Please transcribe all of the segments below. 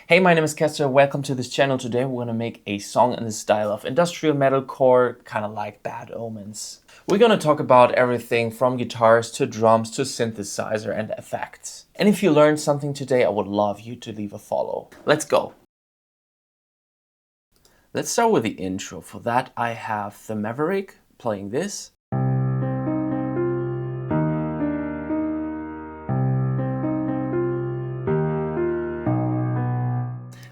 Hey, my name is Kester. Welcome to this channel. Today we're gonna make a song in the style of industrial metalcore, kind of like Bad Omens. We're gonna talk about everything from guitars to drums to synthesizer and effects. And if you learned something today, I would love you to leave a follow. Let's go. Let's start with the intro. For that, I have the Maverick playing this.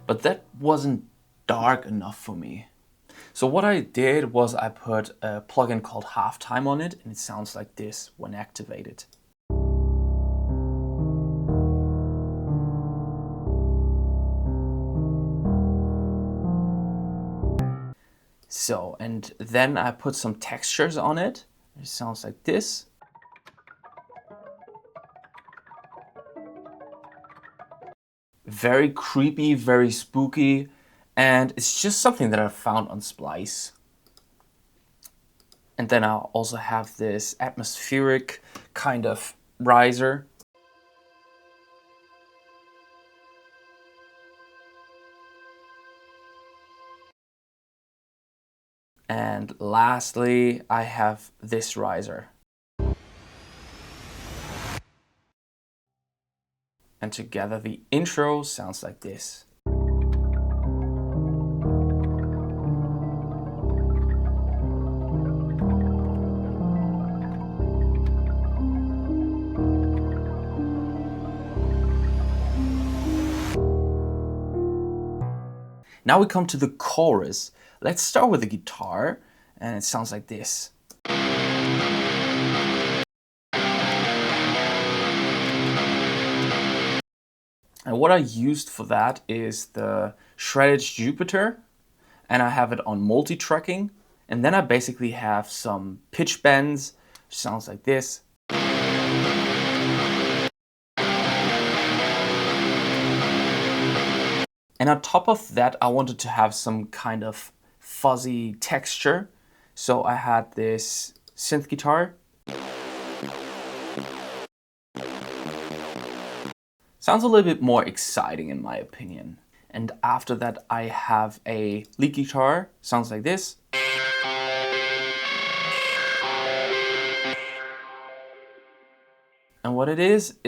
But that wasn't dark enough for me. So what I did was I put a plugin called Halftime on it, and it sounds like this when activated. So, and then I put some textures on it. It sounds like this. Very creepy, very spooky, and it's just something that I found on Splice. And then I'll also have this atmospheric kind of riser. And lastly, I have this riser. And together the intro sounds like this. Now we come to the chorus. Let's start with the guitar, and it sounds like this. And what I used for that is the shredded Jupiter, and I have it on multi-tracking. And then I basically have some pitch bends, which sounds like this. And on top of that, I wanted to have some kind of fuzzy texture. So I had this synth guitar. Sounds a little bit more exciting in my opinion. And after that, I have a lead guitar. Sounds like this. And what it is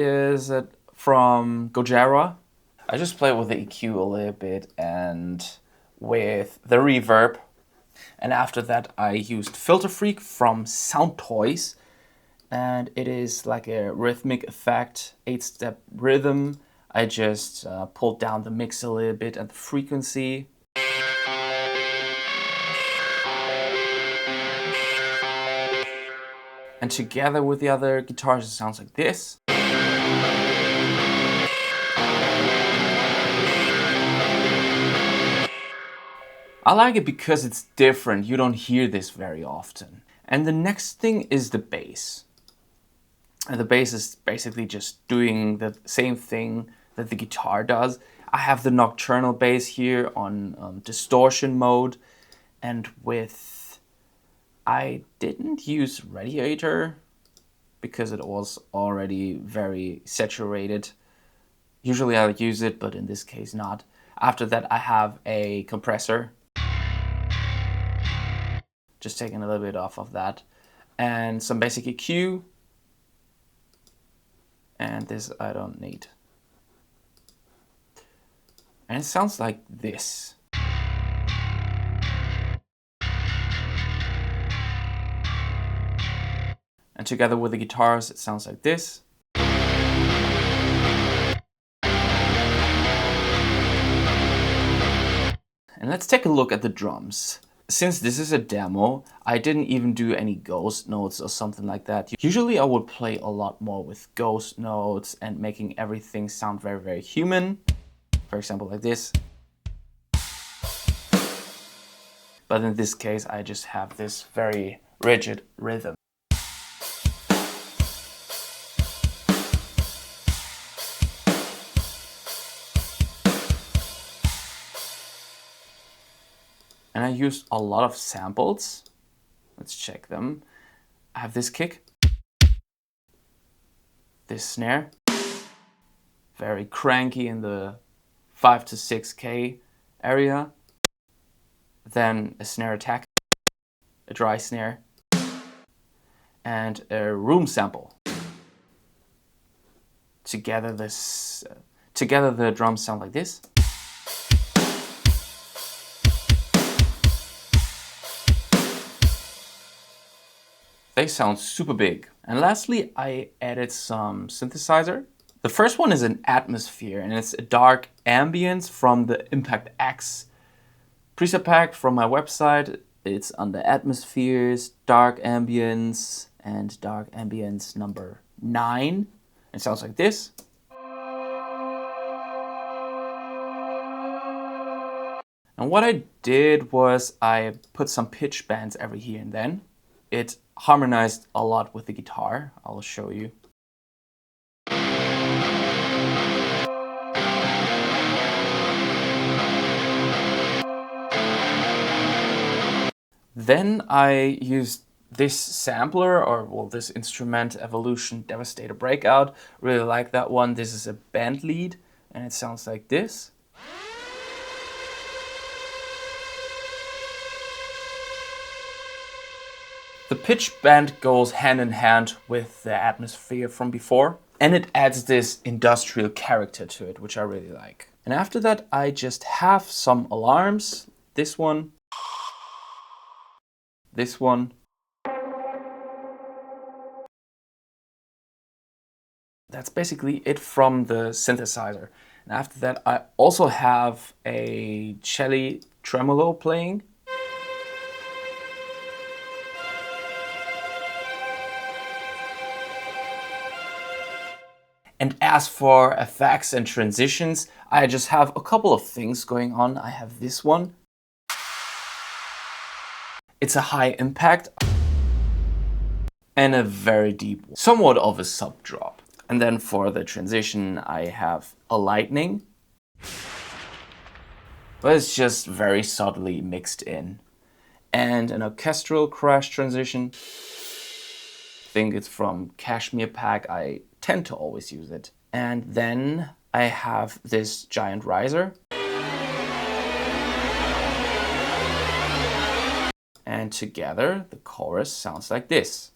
from Gojira. I just played with the EQ a little bit and with the reverb. And after that, I used Filter Freak from Sound Toys. And it is like a rhythmic effect, 8-step rhythm. I just pulled down the mix a little bit and the frequency. And together with the other guitars, it sounds like this. I like it because it's different. You don't hear this very often. And the next thing is the bass. And the bass is basically just doing the same thing that the guitar does. I have the nocturnal bass here on distortion mode, and I didn't use radiator because it was already very saturated. Usually I use it, but in this case not. After that I have a compressor. Just taking a little bit off of that. And some basic EQ. And this I don't need. And it sounds like this. And together with the guitars, it sounds like this. And let's take a look at the drums. Since this is a demo, I didn't even do any ghost notes or something like that. Usually I would play a lot more with ghost notes and making everything sound very, very human. For example, like this. But in this case, I just have this very rigid rhythm. And I used a lot of samples. Let's check them. I have this kick, this snare, very cranky in the 5 to 6K area, then a snare attack, a dry snare, and a room sample. Together the drums sound like this. They sound super big. And lastly, I added some synthesizer. The first one is an atmosphere, and it's a dark ambience from the ImpactX preset pack from my website. It's under atmospheres, dark ambience, and dark ambience number 9. It sounds like this. And what I did was I put some pitch bends every here and then. It harmonized a lot with the guitar. I'll show you. Then I used this sampler, or well, this instrument, Evolution Devastator Breakout. Really like that one. This is a band lead, and it sounds like this. The pitch bend goes hand in hand with the atmosphere from before, and it adds this industrial character to it, which I really like. And after that, I just have some alarms. This one, this one. That's basically it from the synthesizer. And after that, I also have a cello tremolo playing. And as for effects and transitions, I just have a couple of things going on. I have this one. It's a high impact and a very deep, somewhat of a sub drop. And then for the transition, I have a lightning, but it's just very subtly mixed in. And an orchestral crash transition. I think it's from Cashmere Pack. I tend to always use it. And then I have this giant riser. And together the chorus sounds like this.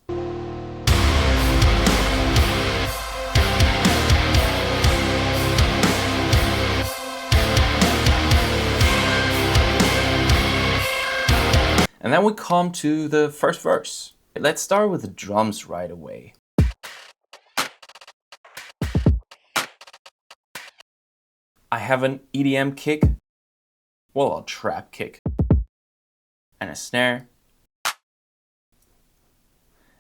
And then we come to the first verse. Let's start with the drums right away. I have an EDM kick, well, a trap kick, and a snare.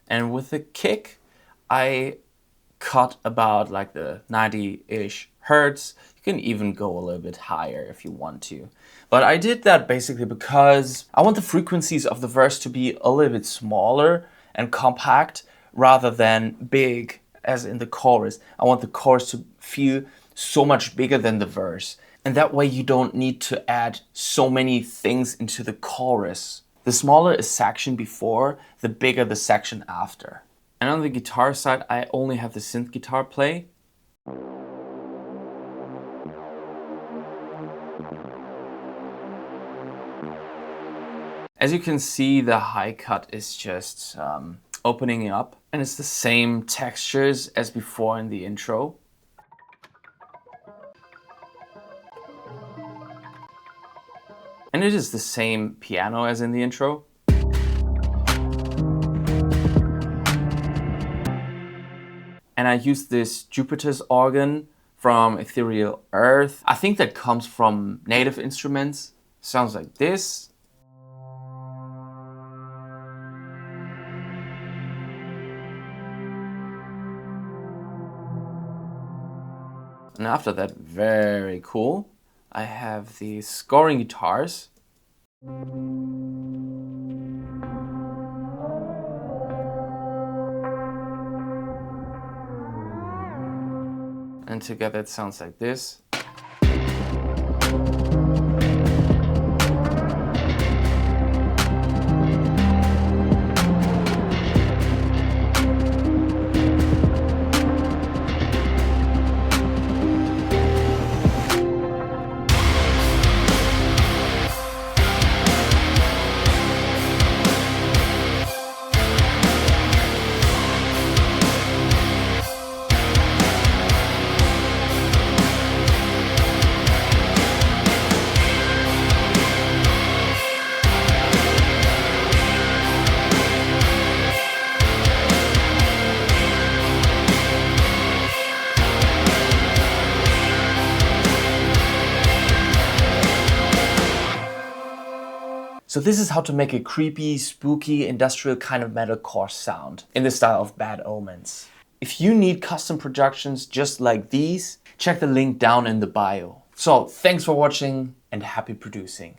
And with the kick, I cut about like the 90-ish hertz. You can even go a little bit higher if you want to. But I did that basically because I want the frequencies of the verse to be a little bit smaller and compact rather than big as in the chorus. I want the chorus to feel so much bigger than the verse. And that way you don't need to add so many things into the chorus. The smaller a section before, the bigger the section after. And on the guitar side, I only have the synth guitar play. As you can see, the high cut is just opening up, and it's the same textures as before in the intro. And it is the same piano as in the intro. And I used this Jupiter's organ from Ethereal Earth. I think that comes from Native Instruments. Sounds like this. And after that, very cool, I have the scoring guitars. And together it sounds like this. So this is how to make a creepy, spooky, industrial kind of metalcore sound in the style of Bad Omens. If you need custom productions just like these, check the link down in the bio. So thanks for watching and happy producing.